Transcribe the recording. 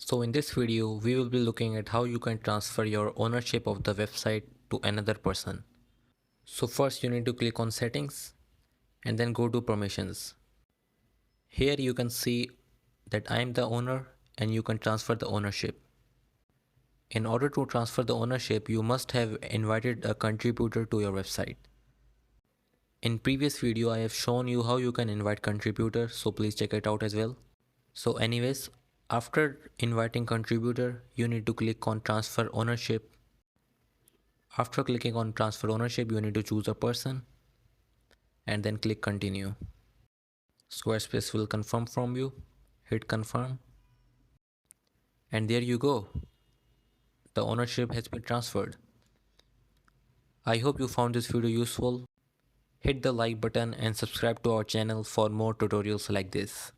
So in this video, we will be looking at how you can transfer your ownership of the website to another person. So first you need to click on settings and then go to permissions. Here you can see that I am the owner and you can transfer the ownership. In order to transfer the ownership, you must have invited a contributor to your website. In previous video, I have shown you how you can invite contributors, so please check it out as well. So anyways, after inviting contributor, you need to click on transfer ownership. After clicking on transfer ownership, you need to choose a person and then click continue. Squarespace will confirm from you. Hit confirm. And there you go. The ownership has been transferred. I hope you found this video useful. Hit the like button and subscribe to our channel for more tutorials like this.